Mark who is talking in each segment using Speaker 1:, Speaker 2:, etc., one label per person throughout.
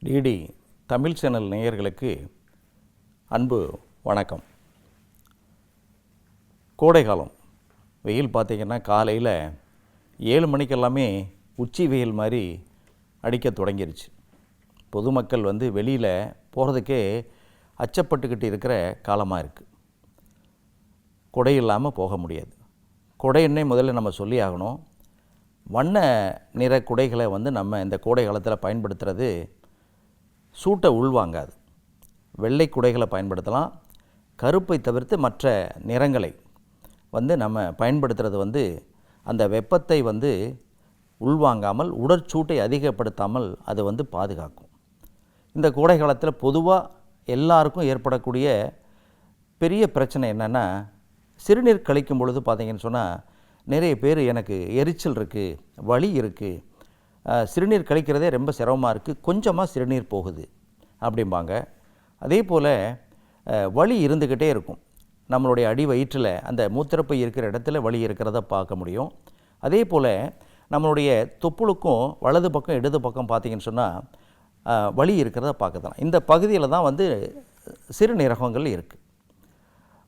Speaker 1: DD Tamil channel நேயர்களுக்கு அன்பு வணக்கம். கோடைக்காலம் வெயில் பார்த்திங்கன்னா காலையில் 7 மணிக்கெல்லாமே உச்சி வெயில் மாதிரி அடிக்க தொடங்கிருச்சு. பொதுமக்கள் வெளியில் போகிறதுக்கே அச்சப்பட்டுக்கிட்டு இருக்கிற காலமாக இருக்குது. கொடை இல்லாமல் போக முடியாது. கொடைன்னே முதல்ல நம்ம சொல்லி ஆகணும். வண்ண நிற குடைகளை நம்ம இந்த கோடை காலத்தில் பயன்படுத்துகிறது சூட்டை உள்வாங்காது. வெள்ளை குடைகளை பயன்படுத்தலாம். கருப்பை தவிர்த்து மற்ற நிறங்களை நம்ம பயன்படுத்துகிறது அந்த வெப்பத்தை உள்வாங்காமல் உடற்சூட்டை அதிகப்படுத்தாமல் அது பாதுகாக்கும். இந்த கோடை காலத்தில் பொதுவாக எல்லாருக்கும் ஏற்படக்கூடிய பெரிய பிரச்சனை என்னென்னா, சிறுநீர் கழிக்கும் பொழுது பார்த்திங்கன்னு சொன்னால் நிறைய பேர் எனக்கு எரிச்சல் இருக்குது, வலி இருக்குது, சிறுநீர் கழிக்கிறதே ரொம்ப சிரமமாக இருக்குது, கொஞ்சமாக சிறுநீர் போகுது அப்படிம்பாங்க. அதே போல் வலி இருந்துக்கிட்டே இருக்கும். நம்மளுடைய அடி வயிற்றில் அந்த மூத்திரப்பை இருக்கிற இடத்துல வலி இருக்கிறத பார்க்க முடியும். அதே போல் நம்மளுடைய தொப்புளுக்கும் வலது பக்கம் இடது பக்கம் பார்த்திங்கன்னு சொன்னால் வலி இருக்கிறத பார்க்கலாம். இந்த பகுதியில் தான் சிறுநீரகங்கள் இருக்குது.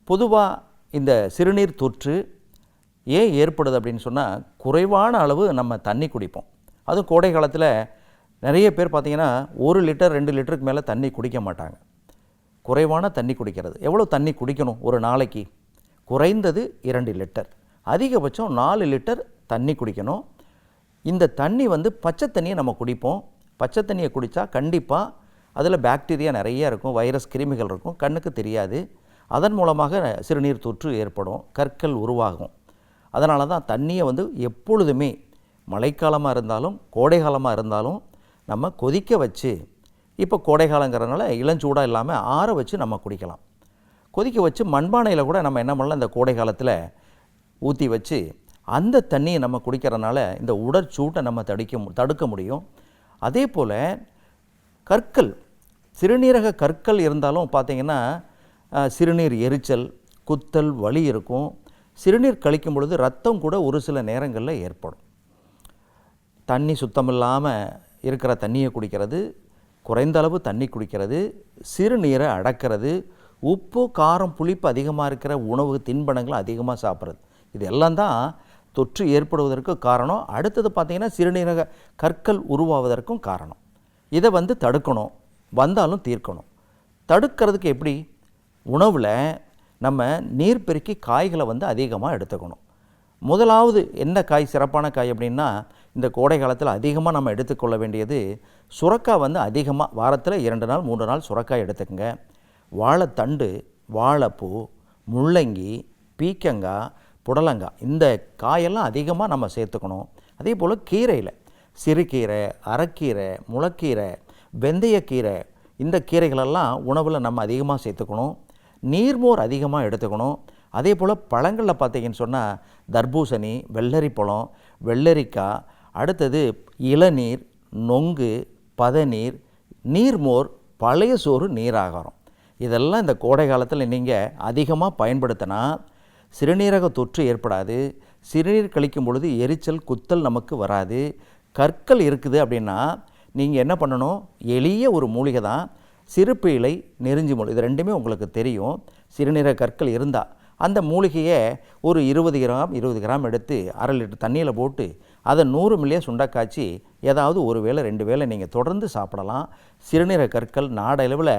Speaker 1: பொதுவாக இந்த சிறுநீர் தொற்று ஏன் ஏற்படுது அப்படின்னு சொன்னால், குறைவான அளவு நம்ம தண்ணி குடிப்போம். அதுவும் கோடை காலத்தில் நிறைய பேர் பார்த்திங்கன்னா 1 லிட்டர் 2 லிட்டருக்கு மேலே தண்ணி குடிக்க மாட்டாங்க. குறைவான தண்ணி குடிக்கிறது. எவ்வளோ தண்ணி குடிக்கணும் ஒரு நாளைக்கு? குறைந்தது 2 லிட்டர், அதிகபட்சம் 4 லிட்டர் தண்ணி குடிக்கணும். இந்த தண்ணி பச்சை தண்ணியை நம்ம குடிப்போம். பச்சை தண்ணியை குடித்தா கண்டிப்பாக அதில் பாக்டீரியா நிறைய இருக்கும், வைரஸ் கிருமிகள் இருக்கும், கண்ணுக்கு தெரியாது. அதன் மூலமாக சிறுநீர் தொற்று ஏற்படும், கற்கள் உருவாகும். அதனால தான் தண்ணியை எப்பொழுதுமே மழைக்காலமாக இருந்தாலும் கோடை காலமாக இருந்தாலும் நம்ம கொதிக்க வச்சு, இப்போ கோடை காலங்கிறதுனால இளஞ்சூடாக இல்லாமல் ஆற வச்சு நம்ம குடிக்கலாம். கொதிக்க வச்சு மண்பானையில் கூட நம்ம என்ன பண்ணலாம், இந்த கோடை காலத்தில் ஊற்றி வச்சு அந்த தண்ணியை நம்ம குடிக்கிறதுனால இந்த உடற்சூட்டை நம்ம தடுக்க முடியும். அதே போல் கற்கள், சிறுநீரக கற்கள் இருந்தாலும் பார்த்திங்கன்னா சிறுநீர் எரிச்சல், குத்தல், வலி இருக்கும். சிறுநீர் கழிக்கும் பொழுது ரத்தம் கூட ஒரு சில நேரங்களில் ஏற்படும். தண்ணி சுத்தமில்லாமல் இருக்கிற தண்ணியை குடிக்கிறது, குறைந்த அளவு தண்ணி குடிக்கிறது, சிறுநீரை அடக்கிறது, உப்பு காரம் புளிப்பு அதிகமாக இருக்கிற உணவு தின்பண்டங்களை அதிகமாக சாப்பிட்றது, இது எல்லாம் தான் தொற்று ஏற்படுவதற்கு காரணம். அடுத்தது பார்த்திங்கன்னா சிறுநீரக கற்கள் உருவாவதற்கும் காரணம். இதை தடுக்கணும், வந்தாலும் தீர்க்கணும். தடுக்கிறதுக்கு எப்படி? உணவில் நம்ம நீர் பெருக்கி காய்களை அதிகமாக எடுத்துக்கணும். முதலாவது என்ன காய் சிறப்பான காய் அப்படின்னா, இந்த கோடை காலத்தில் அதிகமாக நம்ம எடுத்துக்கொள்ள வேண்டியது சுரக்காய். அதிகமாக வாரத்தில் 2 நாள் 3 நாள் சுரக்காய் எடுத்துக்கங்க. வாழைத்தண்டு, வாழைப்பூ, முள்ளங்கி, பீக்கங்காய், புடலங்காய், இந்த காயெல்லாம் அதிகமாக நம்ம சேர்த்துக்கணும். அதே போல் கீரையில் சிறுகீரை, அரைக்கீரை, முளைக்கீரை, வெந்தயக்கீரை, இந்த கீரைகளெல்லாம் உணவில் நம்ம அதிகமாக சேர்த்துக்கணும். நீர்மோர் அதிகமாக எடுத்துக்கணும். அதே போல் பழங்களில் பார்த்திங்கன்னு சொன்னால் தர்பூசணி, வெள்ளரி பழம், வெள்ளரிக்காய், அடுத்தது இளநீர், நொங்கு, பதநீர், நீர்மோர், பழைய சோறு, நீராகாரம், இதெல்லாம் இந்த கோடை காலத்தில் நீங்கள் அதிகமாக பயன்படுத்தினா சிறுநீரக தொற்று ஏற்படாது. சிறுநீர் கழிக்கும் பொழுது எரிச்சல், குத்தல் நமக்கு வராது. கற்கள் இருக்குது அப்படின்னா நீங்கள் என்ன பண்ணணும், எளிய ஒரு மூலிகை தான் சிறுப்பு இலை, நெருஞ்சி மூலிகை, இது ரெண்டுமே உங்களுக்கு தெரியும். சிறுநீரக கற்கள் இருந்தால் அந்த மூலிகையை ஒரு 20 கிராம் எடுத்து 1/2 லிட்டர் தண்ணியில் போட்டு அதை 100 மில்லியை சுண்டை காய்ச்சி ஏதாவது ஒரு வேளை 2 வேளை நீங்கள் தொடர்ந்து சாப்பிடலாம். சிறுநீரக கற்கள் நாடளவில்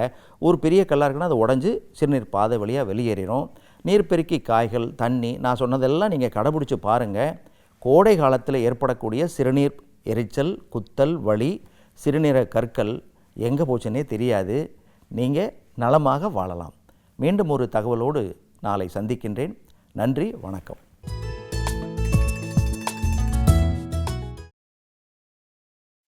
Speaker 1: ஒரு பெரிய கல்லாக இருக்குன்னா அதை உடஞ்சி சிறுநீர் பாதை வழியாக வெளியேறிடும். நீர் பெருக்கி காய்கள், தண்ணி, நான் சொன்னதெல்லாம் நீங்கள் கடைபிடிச்சி பாருங்கள். கோடை காலத்தில் ஏற்படக்கூடிய சிறுநீர் எரிச்சல், குத்தல், வலி, சிறுநீரக கற்கள் எங்கே போச்சுன்னே தெரியாது. நீங்கள் நலமாக வாழலாம். மீண்டும் ஒரு தகவலோடு நாளை சந்திக்கின்றேன். நன்றி, வணக்கம்.